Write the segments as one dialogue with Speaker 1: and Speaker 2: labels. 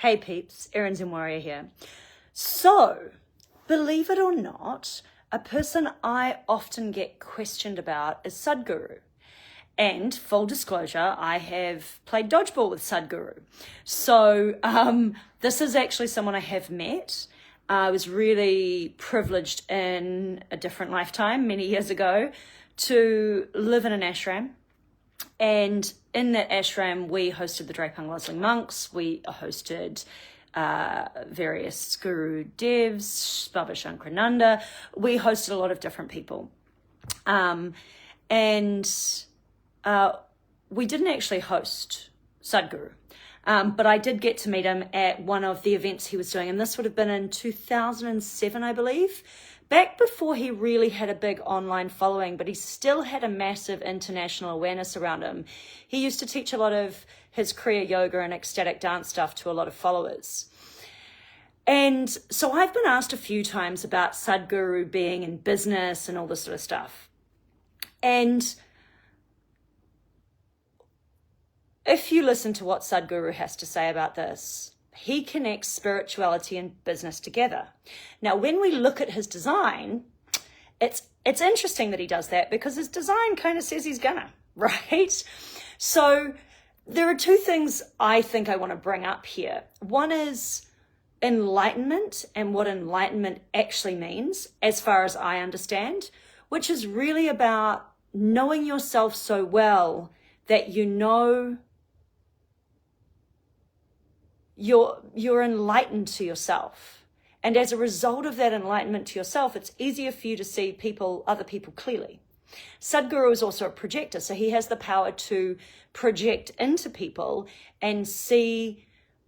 Speaker 1: Hey peeps, Erin's and Warrior here. So, believe it or not, a person I often get questioned about is Sadhguru. And full disclosure, I have played dodgeball with Sadhguru. So this is actually someone I have met. I was really privileged in a different lifetime many years ago to live in an ashram. And in that ashram, we hosted the Drapung Losling monks. We hosted various guru devs, Baba Shankarananda. We hosted a lot of different people. And we didn't actually host Sadhguru, but I did get to meet him at one of the events he was doing. And this would have been in 2007, I believe. Back before he really had a big online following, but he still had a massive international awareness around him. He used to teach a lot of his Kriya Yoga and ecstatic dance stuff to a lot of followers. And so I've been asked a few times about Sadhguru being in business and all this sort of stuff. And if you listen to what Sadhguru has to say about this, he connects spirituality and business together. Now, when we look at his design, it's interesting that he does that because his design kind of says he's gonna, right? So there are two things I think I want to bring up here. One is enlightenment and what enlightenment actually means, as far as I understand, which is really about knowing yourself so well that you know you're enlightened to yourself. And as a result of that enlightenment to yourself, it's easier for you to see other people clearly. Sadhguru is also a projector, so he has the power to project into people and see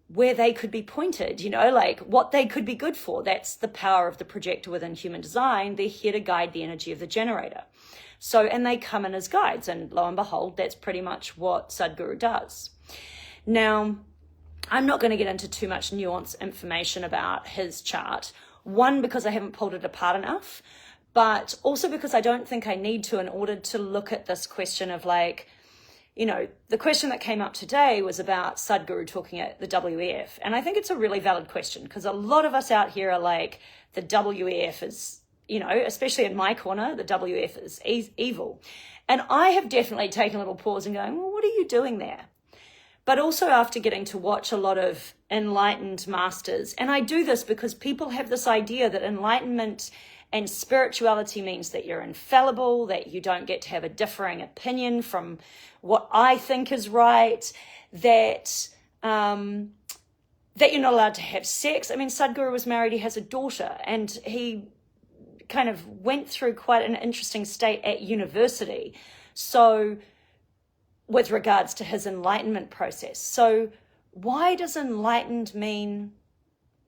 Speaker 1: where they could be pointed, like what they could be good for. That's the power of the projector within human design. They're here to guide the energy of the generator. So, and they come in as guides, and lo and behold, that's pretty much what Sadhguru does. Now, I'm not going to get into too much nuanced information about his chart. One, because I haven't pulled it apart enough, but also because I don't think I need to in order to look at this question of the question that came up today was about Sadhguru talking at the WEF. And I think it's a really valid question because a lot of us out here are like, the WEF is, especially in my corner, the WEF is evil. And I have definitely taken a little pause and going, well, what are you doing there? But also after getting to watch a lot of enlightened masters, and I do this because people have this idea that enlightenment and spirituality means that you're infallible, that you don't get to have a differing opinion from what I think is right, that you're not allowed to have sex. I mean, Sadhguru was married, he has a daughter, and he kind of went through quite an interesting state at university. So with regards to his enlightenment process. So why does enlightened mean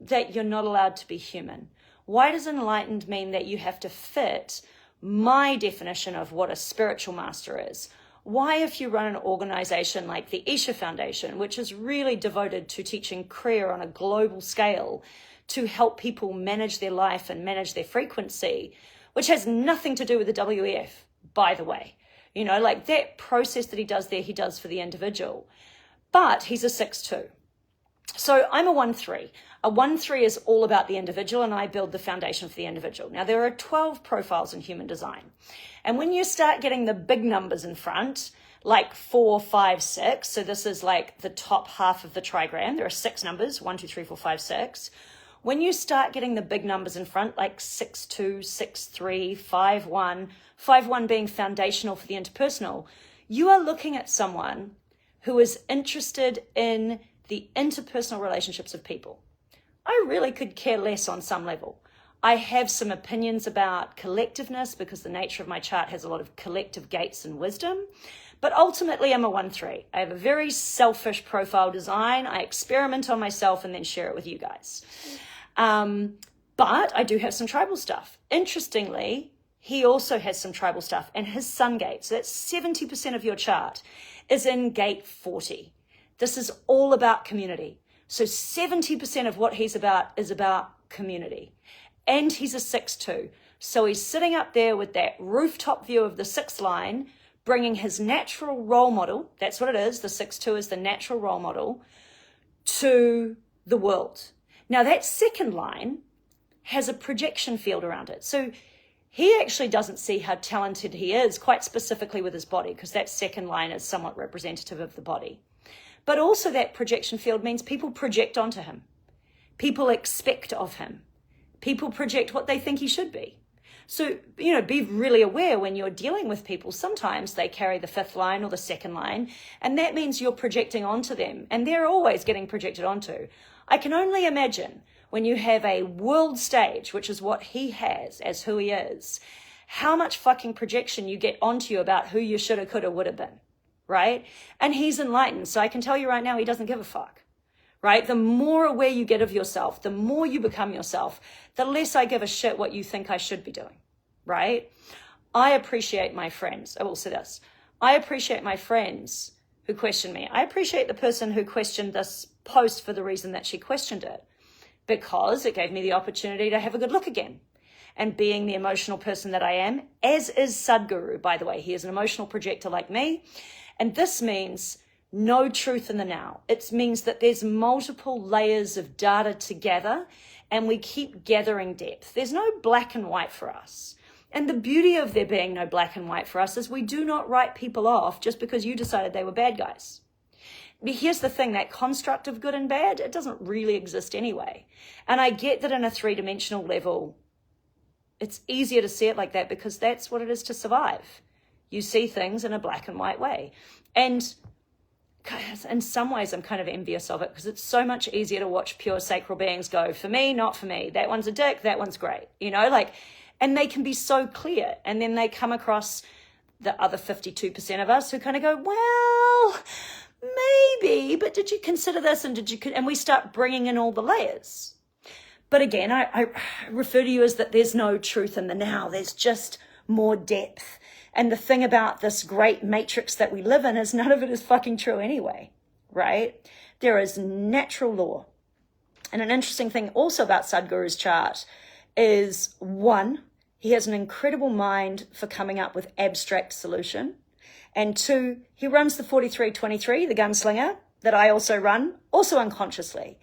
Speaker 1: that you're not allowed to be human? Why does enlightened mean that you have to fit my definition of what a spiritual master is? Why, if you run an organization like the Isha Foundation, which is really devoted to teaching Kriya on a global scale to help people manage their life and manage their frequency, which has nothing to do with the WEF, by the way. That process that he does there, he does for the individual. But he's a 6-2. So I'm a 1-3. A 1-3 is all about the individual, and I build the foundation for the individual. Now, there are 12 profiles in human design. And when you start getting the big numbers in front, like 4, 5, 6, so this is like the top half of the trigram. There are 6 numbers, 1, 2, 3, 4, 5, 6. When you start getting the big numbers in front, like 6-2, 6-3, 5-1, 5-1 being foundational for the interpersonal, you are looking at someone who is interested in the interpersonal relationships of people. I really could care less on some level. I have some opinions about collectiveness because the nature of my chart has a lot of collective gates and wisdom. But ultimately, I'm a 1-3. I have a very selfish profile design. I experiment on myself and then share it with you guys. But I do have some tribal stuff. Interestingly, he also has some tribal stuff, and his sun gate, so that's 70% of your chart, is in gate 40. This is all about community. So 70% of what he's about is about community. And he's a 6-2. So he's sitting up there with that rooftop view of the 6th line, bringing his natural role model, that's what it is, the 6-2 is the natural role model, to the world. Now that second line has a projection field around it. So he actually doesn't see how talented he is, quite specifically with his body, because that second line is somewhat representative of the body. But also that projection field means people project onto him. People expect of him. People project what they think he should be. So, be really aware when you're dealing with people. Sometimes they carry the fifth line or the second line, and that means you're projecting onto them, and they're always getting projected onto. I can only imagine when you have a world stage, which is what he has as who he is, how much fucking projection you get onto you about who you shoulda, coulda, woulda been, right? And he's enlightened, so I can tell you right now, he doesn't give a fuck, right? The more aware you get of yourself, the more you become yourself, the less I give a shit what you think I should be doing, right? I appreciate my friends. I will say this. I appreciate my friends who question me. I appreciate the person who questioned this post for the reason that she questioned it, because it gave me the opportunity to have a good look again. And being the emotional person that I am, as is Sadhguru, by the way, he is an emotional projector like me. And this means no truth in the now. It means that there's multiple layers of data to gather, and we keep gathering depth. There's no black and white for us. And the beauty of there being no black and white for us is we do not write people off just because you decided they were bad guys. But here's the thing, that construct of good and bad, it doesn't really exist anyway. And I get that in a three-dimensional level, it's easier to see it like that because that's what it is to survive. You see things in a black and white way. And in some ways, I'm kind of envious of it because it's so much easier to watch pure sacral beings go, for me, not for me. That one's a dick, that one's great. And they can be so clear. And then they come across the other 52% of us who kind of go, well, maybe, but did you consider this? And we start bringing in all the layers. But again, I refer to you as that there's no truth in the now. There's just more depth. And the thing about this great matrix that we live in is none of it is fucking true anyway, right? There is natural law. And an interesting thing also about Sadhguru's chart is, one, he has an incredible mind for coming up with abstract solution. And two, he runs the 4323, the gunslinger, that I also run, also unconsciously.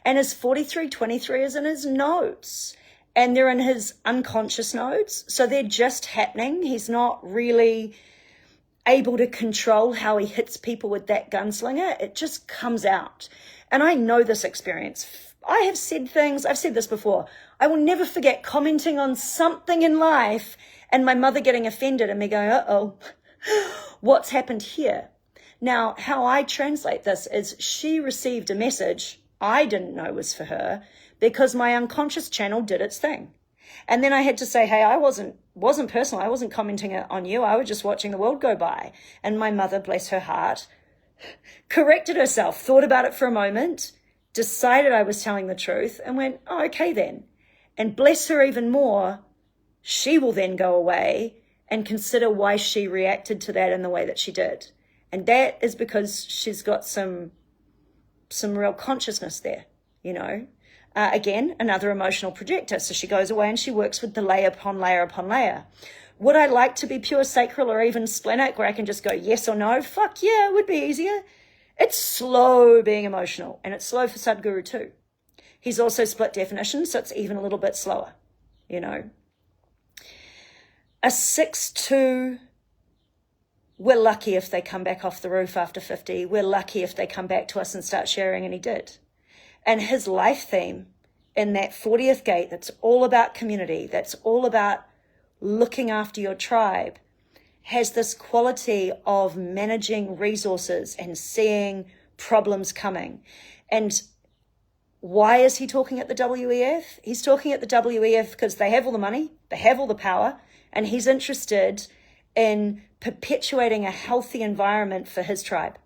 Speaker 1: And his 4323 is in his nodes. And they're in his unconscious nodes. So they're just happening. He's not really able to control how he hits people with that gunslinger. It just comes out. And I know this experience. I have said things, I've said this before. I will never forget commenting on something in life and my mother getting offended and me going, uh-oh, what's happened here? Now, how I translate this is she received a message I didn't know was for her because my unconscious channel did its thing. And then I had to say, hey, I wasn't personal. I wasn't commenting on you. I was just watching the world go by. And my mother, bless her heart, corrected herself, thought about it for a moment, decided I was telling the truth and went, oh, okay then. And bless her even more, she will then go away and consider why she reacted to that in the way that she did. And that is because she's got some real consciousness there, Again, another emotional projector. So she goes away and she works with the layer upon layer upon layer. Would I like to be pure sacral or even splenic where I can just go yes or no? Fuck yeah, it would be easier. It's slow being emotional, and it's slow for Sadhguru too. He's also split definition, so it's even a little bit slower, A 6-2, we're lucky if they come back off the roof after 50. We're lucky if they come back to us and start sharing, and he did. And his life theme in that 40th gate, that's all about community, that's all about looking after your tribe, has this quality of managing resources and seeing problems coming. And why is he talking at the WEF? He's talking at the WEF because they have all the money, they have all the power, and he's interested in perpetuating a healthy environment for his tribe.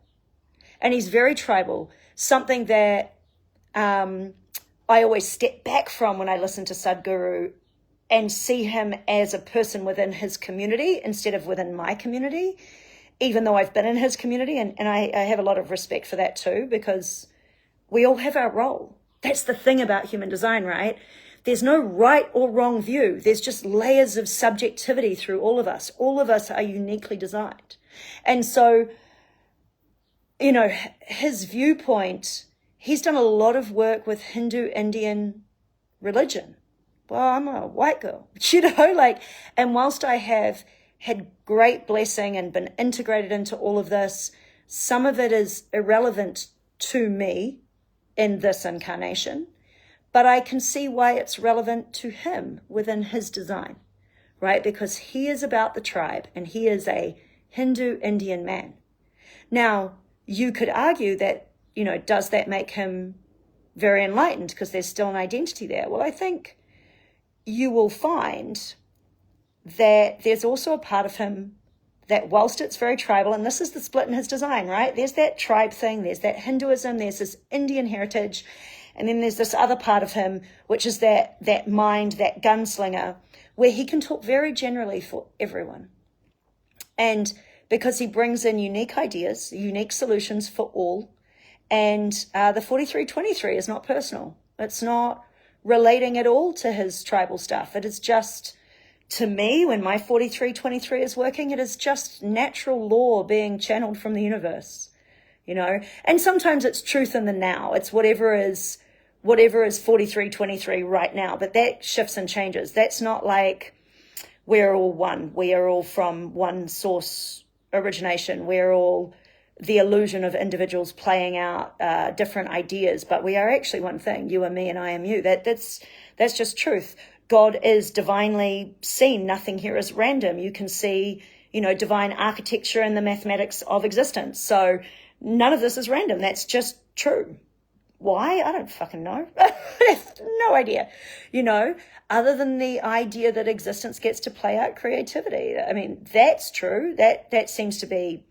Speaker 1: And he's very tribal, something that I always step back from when I listen to Sadhguru and see him as a person within his community instead of within my community, even though I've been in his community. And I have a lot of respect for that too, because we all have our role. That's the thing about human design, right? There's no right or wrong view. There's just layers of subjectivity through all of us. All of us are uniquely designed. And so, his viewpoint, he's done a lot of work with Hindu Indian religion. Well, I'm a white girl, and whilst I have had great blessing and been integrated into all of this, some of it is irrelevant to me in this incarnation, but I can see why it's relevant to him within his design, right? Because he is about the tribe and he is a Hindu Indian man. Now, you could argue that, does that make him very enlightened because there's still an identity there? Well, I think you will find that there's also a part of him that whilst it's very tribal, and this is the split in his design, right? There's that tribe thing, there's that Hinduism, there's this Indian heritage, and then there's this other part of him, which is that mind, that gunslinger, where he can talk very generally for everyone. And because he brings in unique ideas, unique solutions for all, and the 4323 is not personal. It's not relating at all to his tribal stuff. It is just, to me, when my 4323 is working, it is just natural law being channeled from the universe, and sometimes it's truth in the now. It's whatever is 4323 right now, but that shifts and changes. That's not like we're all one. We are all from one source origination. We're all the illusion of individuals playing out different ideas, but we are actually one thing. You are me and I am you. That's just truth. God is divinely seen. Nothing here is random. You can see, divine architecture in the mathematics of existence. So none of this is random. That's just true. Why? I don't fucking know. I have no idea, other than the idea that existence gets to play out creativity. I mean, that's true. That seems to be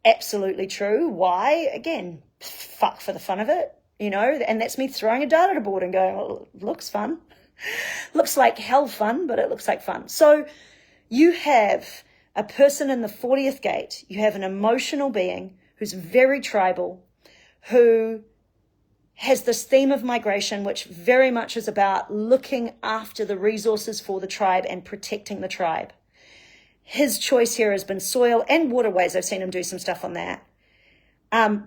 Speaker 1: absolutely true. Why? Again, fuck for the fun of it, and that's me throwing a dart at a board and going, well, it looks fun. Looks like hell fun, but it looks like fun. So you have a person in the 40th gate. You have an emotional being who's very tribal, who has this theme of migration, which very much is about looking after the resources for the tribe and protecting the tribe. His choice here has been soil and waterways. I've seen him do some stuff on that.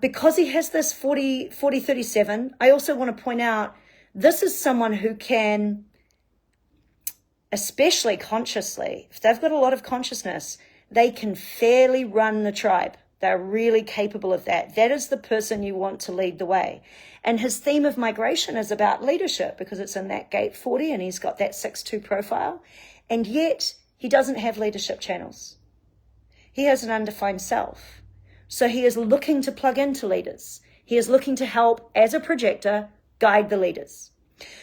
Speaker 1: Because he has this 40-37, I also want to point out, this is someone who can, especially consciously, if they've got a lot of consciousness, they can fairly run the tribe. They're really capable of that. That is the person you want to lead the way. And his theme of migration is about leadership because it's in that gate 40 and he's got that 6-2 profile. And yet he doesn't have leadership channels. He has an undefined self. So he is looking to plug into leaders. He is looking to help, as a projector, guide the leaders.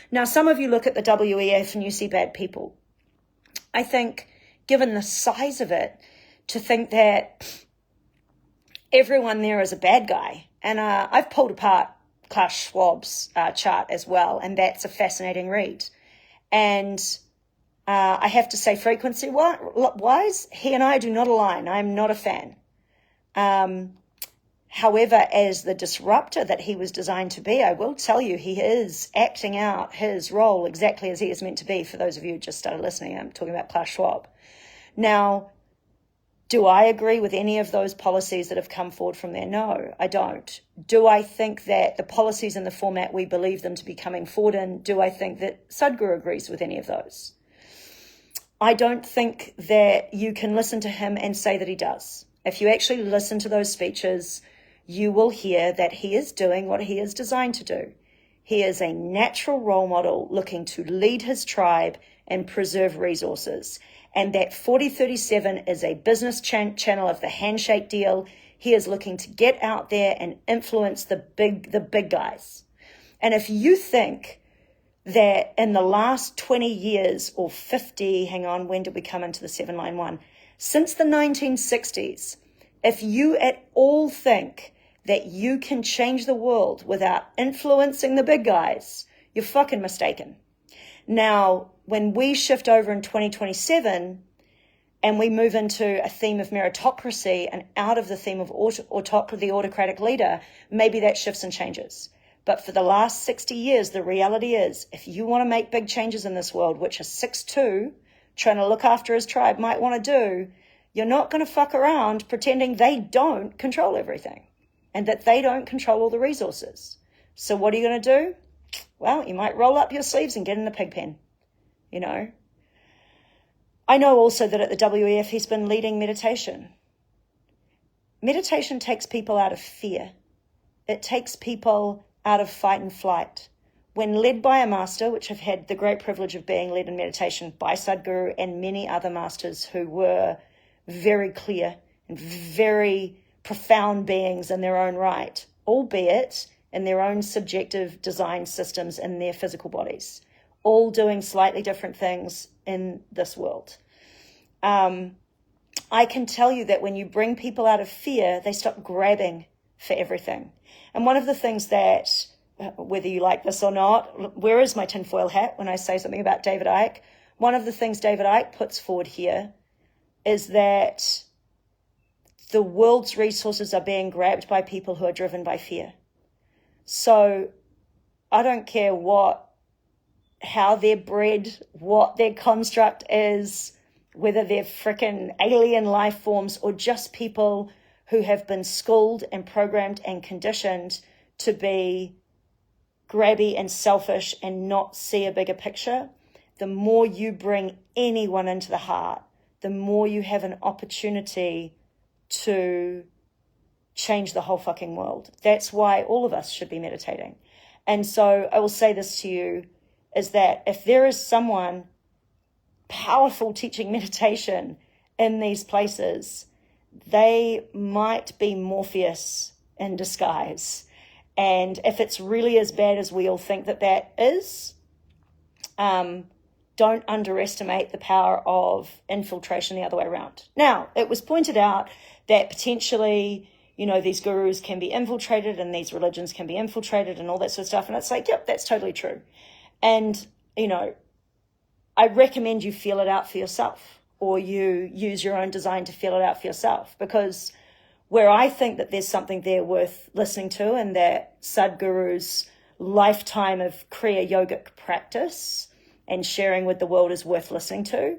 Speaker 1: Now, some of you look at the WEF and you see bad people. I think, given the size of it, to think that everyone there is a bad guy. And I've pulled apart Klaus Schwab's chart as well, and that's a fascinating read. And I have to say, frequency-wise, he and I do not align. I'm not a fan. However, as the disruptor that he was designed to be, I will tell you, he is acting out his role exactly as he is meant to be. For those of you who just started listening, I'm talking about Klaus Schwab. Now, do I agree with any of those policies that have come forward from there? No, I don't. Do I think that the policies in the format we believe them to be coming forward in, do I think that Sadhguru agrees with any of those? I don't think that you can listen to him and say that he does. If you actually listen to those speeches, you will hear that he is doing what he is designed to do. He is a natural role model looking to lead his tribe and preserve resources. And that 4037 is a business channel of the handshake deal. He is looking to get out there and influence the big guys. And if you think that in the last 20 years or 50, hang on, when did we come into the 7-line one? Since the 1960s, if you at all think that you can change the world without influencing the big guys, you're fucking mistaken. Now, when we shift over in 2027 and we move into a theme of meritocracy and out of the theme of the autocratic leader, maybe that shifts and changes. But for the last 60 years, the reality is, if you want to make big changes in this world, which a 6'2", trying to look after his tribe might want to do, you're not going to fuck around pretending they don't control everything and that they don't control all the resources. So what are you going to do? Well, you might roll up your sleeves and get in the pig pen, you know. I know also that at the WEF he's been leading meditation. Meditation takes people out of fear. It takes people out of fight and flight. When led by a master, which I've had the great privilege of being led in meditation by Sadhguru and many other masters who were very clear and very profound beings in their own right, albeit in their own subjective design systems in their physical bodies, all doing slightly different things in this world. I can tell you that when you bring people out of fear, they stop grabbing for everything. And one of the things that, whether you like this or not, where is my tinfoil hat when I say something about David Icke? One of the things David Icke puts forward here is that the world's resources are being grabbed by people who are driven by fear. So I don't care how they're bred, what their construct is, whether they're frickin' alien life forms or just people who have been schooled and programmed and conditioned to be grabby and selfish and not see a bigger picture. The more you bring anyone into the heart, the more you have an opportunity to change the whole fucking world. That's why all of us should be meditating. And so I will say this to you, is that if there is someone powerful teaching meditation in these places, they might be Morpheus in disguise. And if it's really as bad as we all think that is, don't underestimate the power of infiltration the other way around. Now, it was pointed out that potentially, these gurus can be infiltrated and these religions can be infiltrated and all that sort of stuff. And it's like, yep, that's totally true. And, I recommend you feel it out for yourself, or you use your own design to feel it out for yourself, because where I think that there's something there worth listening to, and that Sadhguru's lifetime of Kriya yogic practice and sharing with the world is worth listening to,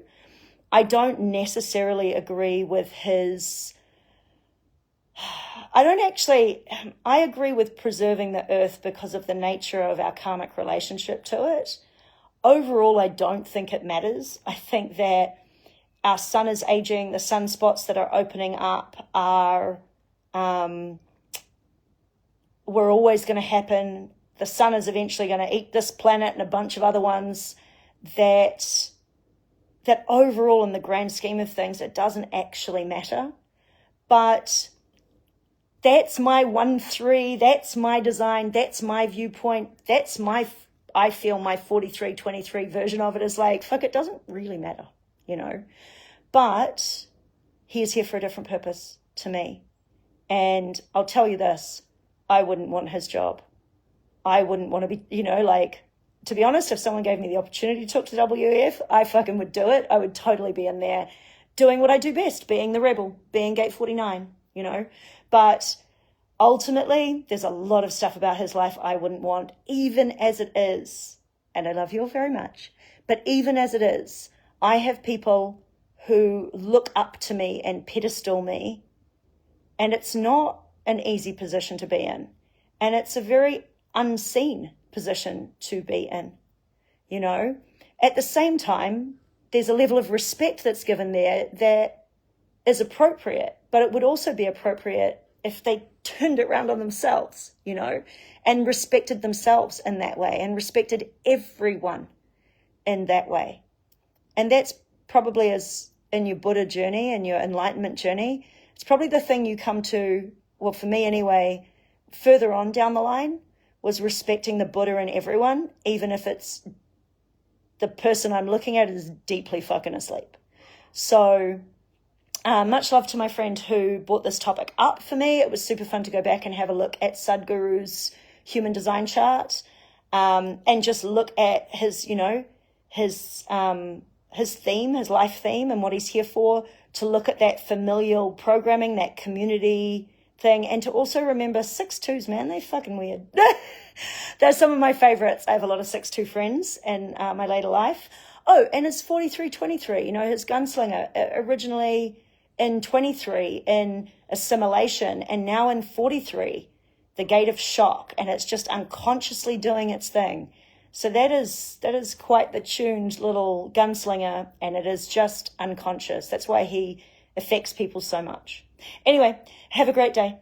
Speaker 1: I don't necessarily agree with I agree with preserving the earth because of the nature of our karmic relationship to it. Overall, I don't think it matters. I think that our sun is aging. The sunspots that are opening up were always going to happen. The sun is eventually going to eat this planet and a bunch of other ones. That overall, in the grand scheme of things, it doesn't actually matter. But that's my 1-3, that's my design, that's my viewpoint, that's I feel my 43-23 version of it is like, fuck, it doesn't really matter, But he is here for a different purpose to me. And I'll tell you this, I wouldn't want his job. I wouldn't want to be, to be honest, if someone gave me the opportunity to talk to the WEF, I fucking would do it. I would totally be in there doing what I do best, being the rebel, being Gate 49, But ultimately, there's a lot of stuff about his life I wouldn't want, even as it is. And I love you all very much. But even as it is, I have people who look up to me and pedestal me. And it's not an easy position to be in. And it's a very unseen position to be in. At the same time, there's a level of respect that's given there that is appropriate. But it would also be appropriate if they turned it around on themselves, and respected themselves in that way and respected everyone in that way. And that's probably, as in your Buddha journey and your enlightenment journey, it's probably the thing you come to, well, for me anyway, further on down the line, was respecting the Buddha in everyone, even if it's the person I'm looking at is deeply fucking asleep. So much love to my friend who brought this topic up for me. It was super fun to go back and have a look at Sadhguru's human design chart, and just look at his theme, his life theme, and what he's here for, to look at that familial programming, that community thing, and to also remember 6-2s, man, they're fucking weird. They're some of my favorites. I have a lot of 6-2 friends in my later life. Oh, and it's 43-23, his gunslinger, originally in 23 in assimilation, and now in 43. the gate of shock, and it's just unconsciously doing its thing. So that is quite the tuned little gunslinger, and it is just unconscious. That's why he affects people so much. Anyway, have a great day.